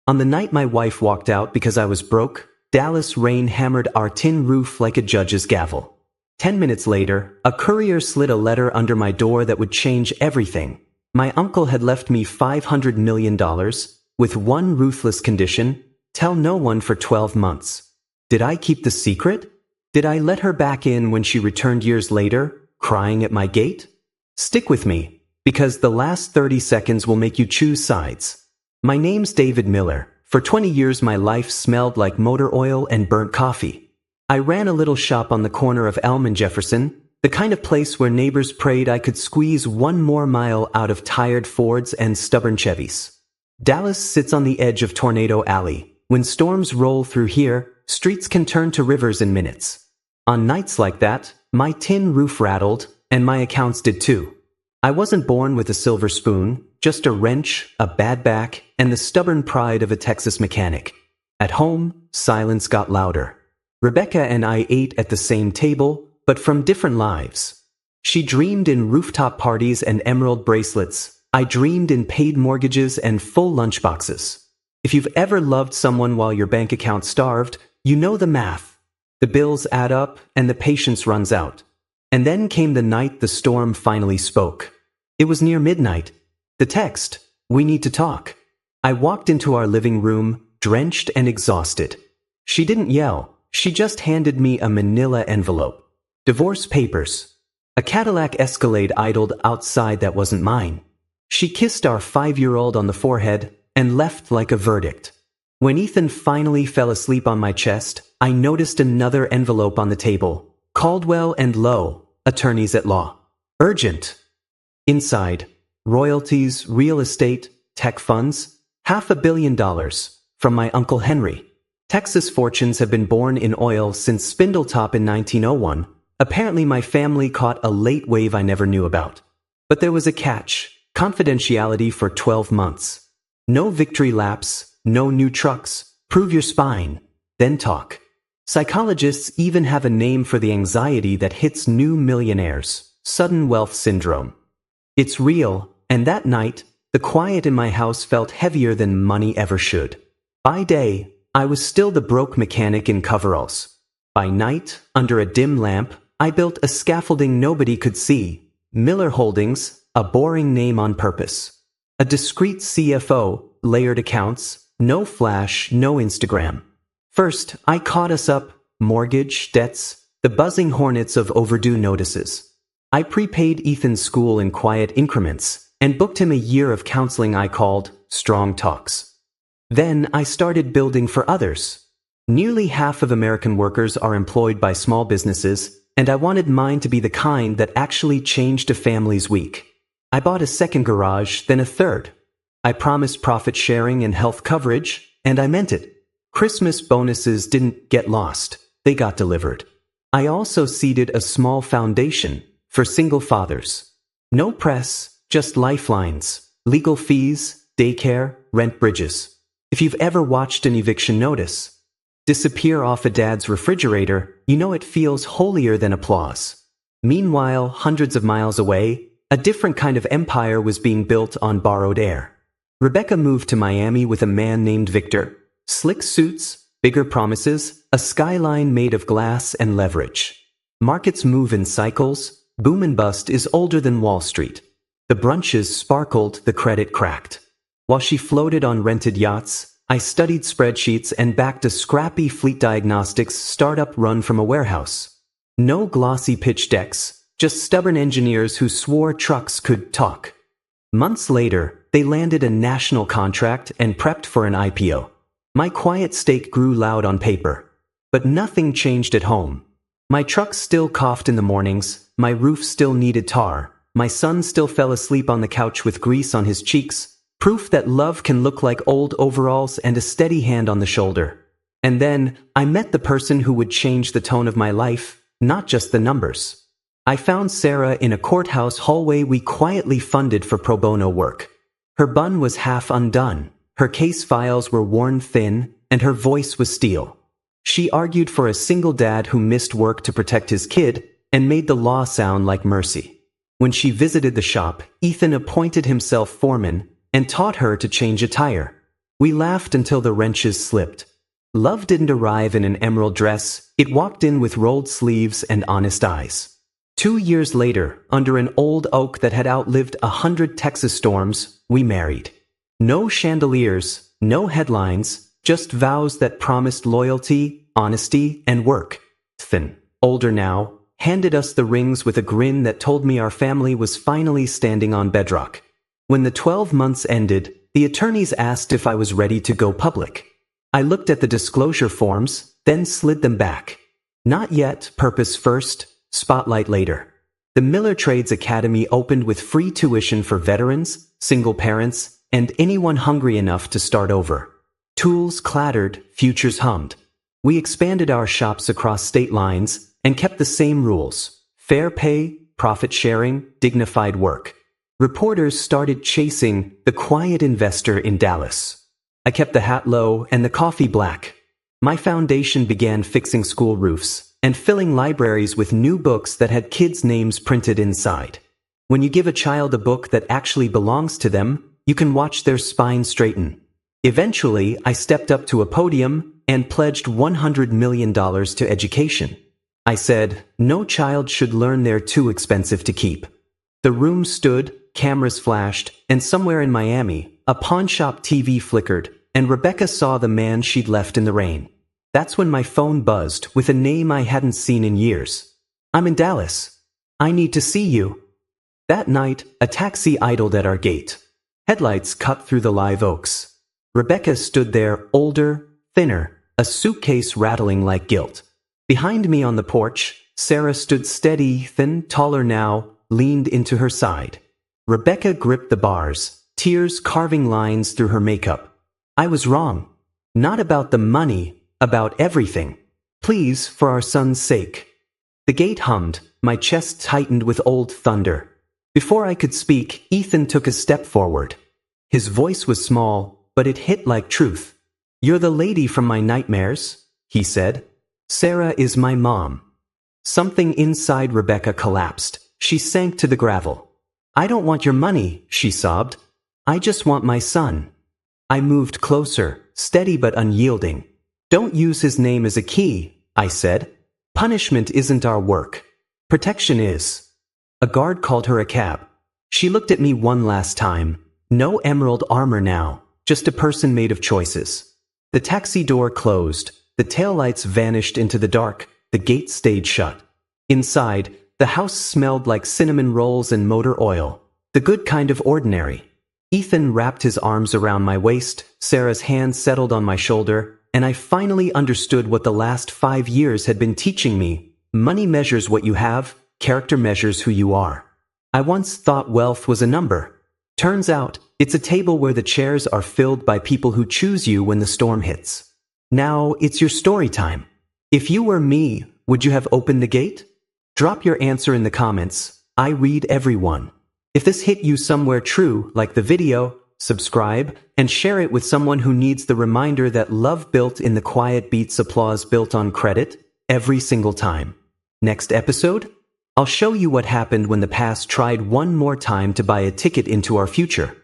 On the night my wife walked out because I was broke, Dallas rain hammered our tin roof like a judge's gavel. 10 minutes later, a courier slid a letter under my door that would change everything. My uncle had left me $500 million, with one ruthless condition: tell no one for 12 months. Did I keep the secret? Did I let her back in when she returned years later, crying at my gate? Stick with me, because the last 30 seconds will make you choose sides. My name's David Miller. For 20 years my life smelled like motor oil and burnt coffee. I ran a little shop on the corner of Elm and Jefferson, the kind of place where neighbors prayed I could squeeze one more mile out of tired Fords and stubborn Chevys. Dallas sits on the edge of Tornado Alley. When storms roll through here, streets can turn to rivers in minutes. On nights like that, my tin roof rattled, and my accounts did too. I wasn't born with a silver spoon, just a wrench, a bad back, and the stubborn pride of a Texas mechanic. At home, silence got louder. Rebecca and I ate at the same table, but from different lives. She dreamed in rooftop parties and emerald bracelets. I dreamed in paid mortgages and full lunchboxes. If you've ever loved someone while your bank account starved, you know the math. The bills add up and the patience runs out. And then came the night the storm finally spoke. It was near midnight. The text: "We need to talk." I walked into our living room, drenched and exhausted. She didn't yell. She just handed me a manila envelope. Divorce papers. A Cadillac Escalade idled outside that wasn't mine. She kissed our 5-year-old on the forehead and left like a verdict. When Ethan finally fell asleep on my chest, I noticed another envelope on the table. Caldwell and Lowe, attorneys at law. Urgent. Inside, royalties, real estate, tech funds, $500 million from my Uncle Henry. Texas fortunes have been born in oil since Spindletop in 1901. Apparently my family caught a late wave I never knew about. But there was a catch: confidentiality for 12 months. No victory laps, no new trucks. Prove your spine, then talk. Psychologists even have a name for the anxiety that hits new millionaires: sudden wealth syndrome. It's real, and that night, the quiet in my house felt heavier than money ever should. By day, I was still the broke mechanic in coveralls. By night, under a dim lamp, I built a scaffolding nobody could see. Miller Holdings, a boring name on purpose. A discreet CFO, layered accounts, no flash, no Instagram. First, I caught us up: mortgage, debts, the buzzing hornets of overdue notices. I prepaid Ethan's school in quiet increments and booked him a year of counseling I called Strong Talks. Then I started building for others. Nearly half of American workers are employed by small businesses, and I wanted mine to be the kind that actually changed a family's week. I bought a second garage, then a third. I promised profit sharing and health coverage, and I meant it. Christmas bonuses didn't get lost, they got delivered. I also seeded a small foundation for single fathers. No press, just lifelines, legal fees, daycare, rent bridges. If you've ever watched an eviction notice disappear off a dad's refrigerator, you know it feels holier than applause. Meanwhile, hundreds of miles away, a different kind of empire was being built on borrowed air. Rebecca moved to Miami with a man named Victor. Slick suits, bigger promises, a skyline made of glass and leverage. Markets move in cycles. Boom and bust is older than Wall Street. The brunches sparkled, the credit cracked. While she floated on rented yachts, I studied spreadsheets and backed a scrappy fleet diagnostics startup run from a warehouse. No glossy pitch decks, just stubborn engineers who swore trucks could talk. Months later, they landed a national contract and prepped for an IPO. My quiet stake grew loud on paper. But nothing changed at home. My truck still coughed in the mornings, my roof still needed tar, my son still fell asleep on the couch with grease on his cheeks. Proof that love can look like old overalls and a steady hand on the shoulder. And then, I met the person who would change the tone of my life, not just the numbers. I found Sarah in a courthouse hallway we quietly funded for pro bono work. Her bun was half undone, her case files were worn thin, and her voice was steel. She argued for a single dad who missed work to protect his kid, and made the law sound like mercy. When she visited the shop, Ethan appointed himself foreman, and taught her to change a tire. We laughed until the wrenches slipped. Love didn't arrive in an emerald dress, it walked in with rolled sleeves and honest eyes. 2 years later, under an old oak that had outlived 100 Texas storms, we married. No chandeliers, no headlines, just vows that promised loyalty, honesty, and work. Ethan, older now, handed us the rings with a grin that told me our family was finally standing on bedrock. When the 12 months ended, the attorneys asked if I was ready to go public. I looked at the disclosure forms, then slid them back. Not yet, purpose first, spotlight later. The Miller Trades Academy opened with free tuition for veterans, single parents, and anyone hungry enough to start over. Tools clattered, futures hummed. We expanded our shops across state lines and kept the same rules: fair pay, profit sharing, dignified work. Reporters started chasing the quiet investor in Dallas. I kept the hat low and the coffee black. My foundation began fixing school roofs and filling libraries with new books that had kids' names printed inside. When you give a child a book that actually belongs to them, you can watch their spine straighten. Eventually, I stepped up to a podium and pledged $100 million to education. I said, no child should learn they're too expensive to keep. The room stood, cameras flashed, and somewhere in Miami, a pawnshop TV flickered, and Rebecca saw the man she'd left in the rain. That's when my phone buzzed with a name I hadn't seen in years. I'm in Dallas. I need to see you. That night, a taxi idled at our gate. Headlights cut through the live oaks. Rebecca stood there, older, thinner, a suitcase rattling like guilt. Behind me on the porch, Sarah stood steady, thin, taller now, leaned into her side. Rebecca gripped the bars, tears carving lines through her makeup. I was wrong. Not about the money, about everything. Please, for our son's sake. The gate hummed, my chest tightened with old thunder. Before I could speak, Ethan took a step forward. His voice was small, but it hit like truth. You're the lady from my nightmares, he said. Sarah is my mom. Something inside Rebecca collapsed. She sank to the gravel. I don't want your money, she sobbed. I just want my son. I moved closer, steady but unyielding. Don't use his name as a key, I said. Punishment isn't our work. Protection is. A guard called her a cab. She looked at me one last time. No emerald armor now, just a person made of choices. The taxi door closed. The taillights vanished into the dark. The gate stayed shut. Inside, the house smelled like cinnamon rolls and motor oil. The good kind of ordinary. Ethan wrapped his arms around my waist. Sarah's hand settled on my shoulder, and I finally understood what the last 5 years had been teaching me. Money measures what you have, character measures who you are. I once thought wealth was a number. Turns out, it's a table where the chairs are filled by people who choose you when the storm hits. Now, it's your story time. If you were me, would you have opened the gate? Drop your answer in the comments. I read every one. If this hit you somewhere true, like the video, subscribe, and share it with someone who needs the reminder that love built in the quiet beats applause built on credit, every single time. Next episode? I'll show you what happened when the past tried one more time to buy a ticket into our future.